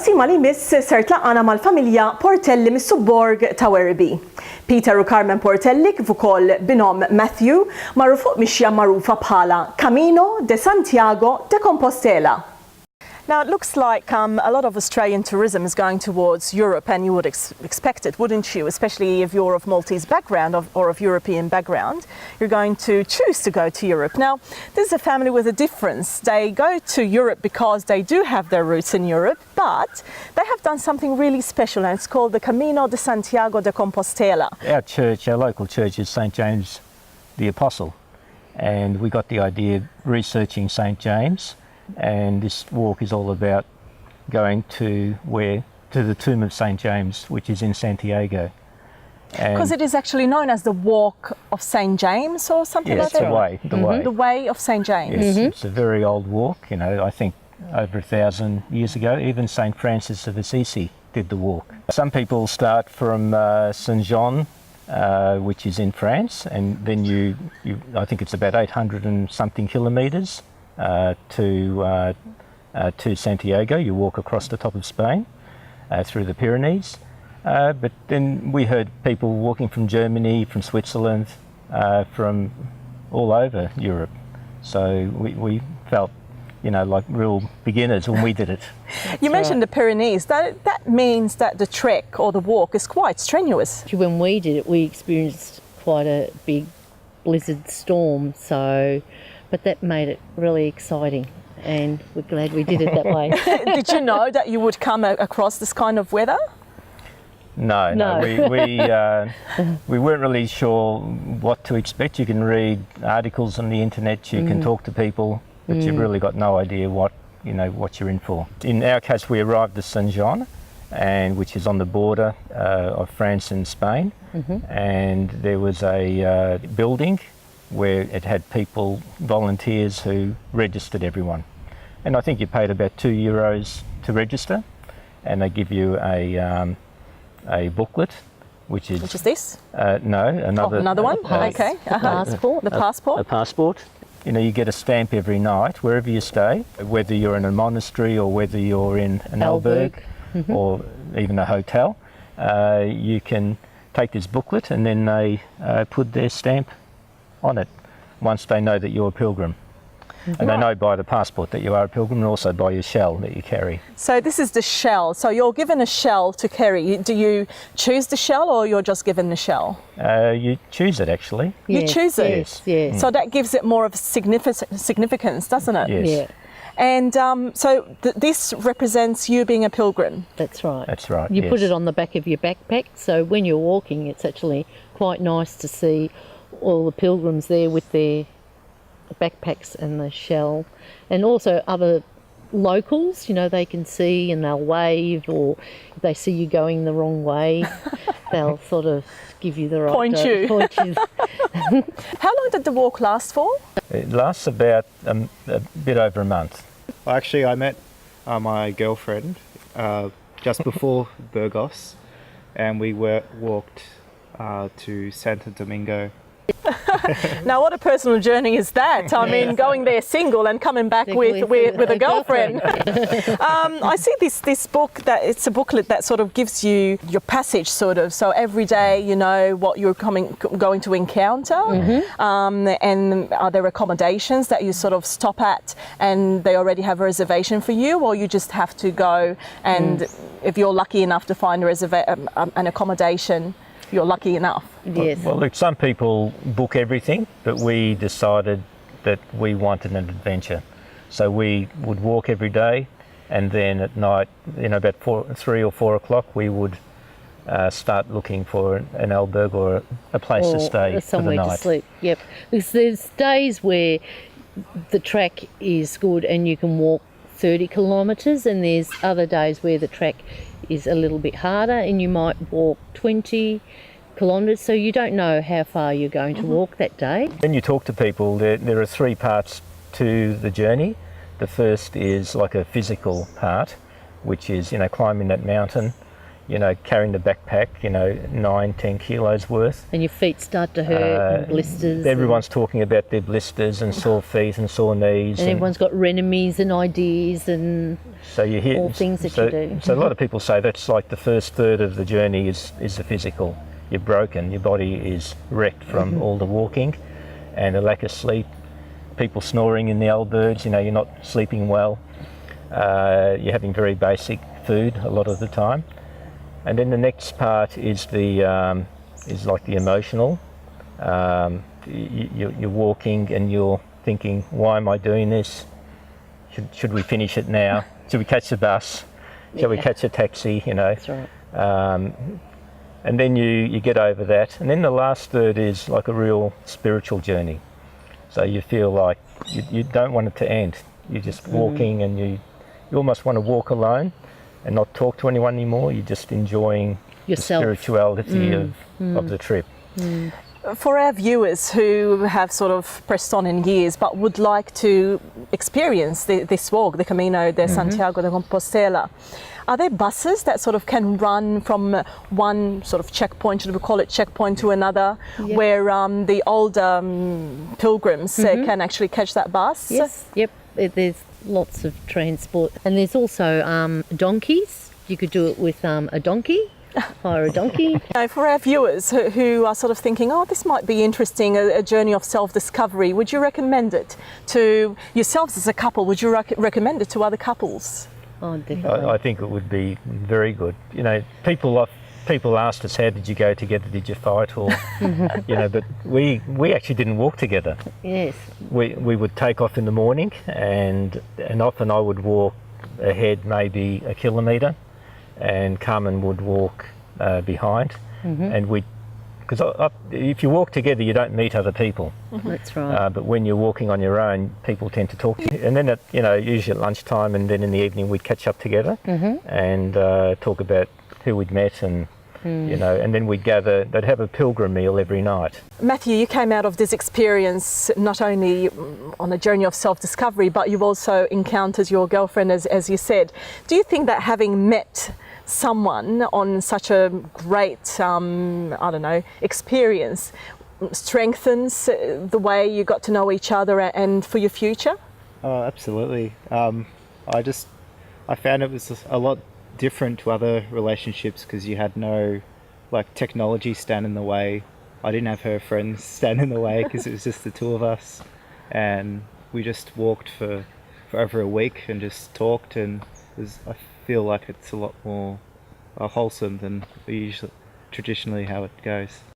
il-qasima li miss ser tlaqana mal-familja Portelli mis-subborg ta' Werribee. Peter u Carmen Portelli kif ukoll binhom Matthew marru fuq mixja magħrufa bħala Camino de Santiago de Compostela. Now, it looks like a lot of Australian tourism is going towards Europe, and you would expect it, wouldn't you? Especially if you're of Maltese background or of European background, you're going to choose to go to Europe. Now, this is a family with a difference. They go to Europe because they do have their roots in Europe, but they have done something really special, and it's called the Camino de Santiago de Compostela. Our church, our local church, is St. James the Apostle, and we got the idea researching St. James. And this walk is all about going to the tomb of St. James, which is in Santiago. Because it is actually known as the Walk of St. James or something like that? Yes, the way. The Way of St. James. Yes, it's a very old walk, you know, I think over 1,000 years ago. Even St. Francis of Assisi did the walk. Some people start from St. Jean, which is in France, and then I think it's about 800 and something kilometres. To Santiago. You walk across the top of Spain through the Pyrenees, but then we heard people walking from Germany, from Switzerland, from all over Europe. So we felt, you know, like real beginners when we did it. You mentioned the Pyrenees. That means that the trek or the walk is quite strenuous. When we did it, we experienced quite a big blizzard storm, but that made it really exciting, and we're glad we did it that way. Did you know that you would come across this kind of weather? No. We weren't really sure what to expect. You can read articles on the internet, you can talk to people, but you've really got no idea what you're in for. In our case, we arrived at St. Jean, which is on the border of France and Spain, and there was a building where it had people, volunteers who registered everyone. And I think you paid about €2 to register, and they give you a booklet, which is this? No, another one. Okay. Passport. The passport. A passport. You know, you get a stamp every night wherever you stay, whether you're in a monastery or whether you're in an albergue or even a hotel. You can take this booklet, and then they put their stamp on it once they know that you're a pilgrim. And they know by the passport that you are a pilgrim, and also by your shell that you carry. So this is the shell. So you're given a shell to carry. Do you choose the shell, or you're just given the shell? You choose it, actually. You choose it? Yes. So that gives it more of significance, doesn't it? Yes. Yeah. And this represents you being a pilgrim? That's right. That's right, You yes. put it on the back of your backpack, so when you're walking, it's actually quite nice to see all the pilgrims there with their backpacks and the shell, and also other locals, you know, they can see and they'll wave, or if they see you going the wrong way, they'll sort of give you the right point you. How long did the walk last for? It lasts about a bit over a month. Actually, I met my girlfriend just before Burgos, and we walked to Santo Domingo. Now, what a personal journey is that? I mean, going there single and coming back with a girlfriend. I see this book, that it's a booklet that sort of gives you your passage, sort of. So every day you know what you're going to encounter, and are there accommodations that you sort of stop at and they already have a reservation for you, or you just have to go, and if you're lucky enough to find an accommodation, you're lucky enough. Yes. Well, look, some people book everything, but we decided that we wanted an adventure. So we would walk every day, and then at night, you know, about 3 or 4 o'clock, we would start looking for an albergue or a place to stay for the night. Somewhere to sleep, yep. Because there's days where the track is good and you can walk 30 kilometres, and there's other days where the track is a little bit harder and you might walk 20 kilometres, so you don't know how far you're going to walk that day. When you talk to people, there are 3 parts to the journey. The first is like a physical part, which is, you know, climbing that mountain. you know, carrying the backpack, you know, 9-10 kilos worth. And your feet start to hurt and blisters. Everyone's talking about their blisters and sore feet and sore knees. And everyone's got renomies and ideas and so you hear, all things that you do. So a lot of people say that's like the first third of the journey is the physical. You're broken, your body is wrecked from all the walking and a lack of sleep. People snoring in the old birds, you know, you're not sleeping well. You're having very basic food a lot of the time. And then the next part is like the emotional. You're walking and you're thinking, why am I doing this? Should we finish it now? Should we catch the bus? Shall we catch a taxi? You know. That's right. And then you get over that. And then the last third is like a real spiritual journey. So you feel like you don't want it to end. You're just walking and you almost want to walk alone and not talk to anyone anymore. You're just enjoying Yourself. the spirituality of the trip. For our viewers who have sort of pressed on in years but would like to experience this walk, the Camino de Santiago de Compostela, are there buses that sort of can run from one sort of checkpoint, should we call it checkpoint, to another, where the older pilgrims can actually catch that bus? Yes, yep. There's lots of transport. And there's also donkeys. You could do it with a donkey. Hire a donkey. For our viewers who are sort of thinking, oh, this might be interesting, a journey of self-discovery, would you recommend it to yourselves as a couple? Would you recommend it to other couples? Oh, definitely. I think it would be very good. You know, people asked us, how did you go together? Did you fight? Or, you know, but we actually didn't walk together. Yes. We would take off in the morning and often I would walk ahead maybe a kilometre and Carmen would walk behind, and because if you walk together you don't meet other people. That's right. But when you're walking on your own, people tend to talk to you. And then usually at lunchtime and then in the evening we'd catch up together and talk about who we'd met and and then we'd gather. They'd have a pilgrim meal every night. Matthew, you came out of this experience not only on a journey of self-discovery, but you've also encountered your girlfriend, as you said. Do you think that having met someone on such a great, experience strengthens the way you got to know each other and for your future? Oh, absolutely. I found it was a lot different to other relationships because you had no technology stand in the way. I didn't have her friends stand in the way because it was just the two of us, and we just walked for over a week and just talked, and I feel like it's a lot more wholesome than traditionally how it goes.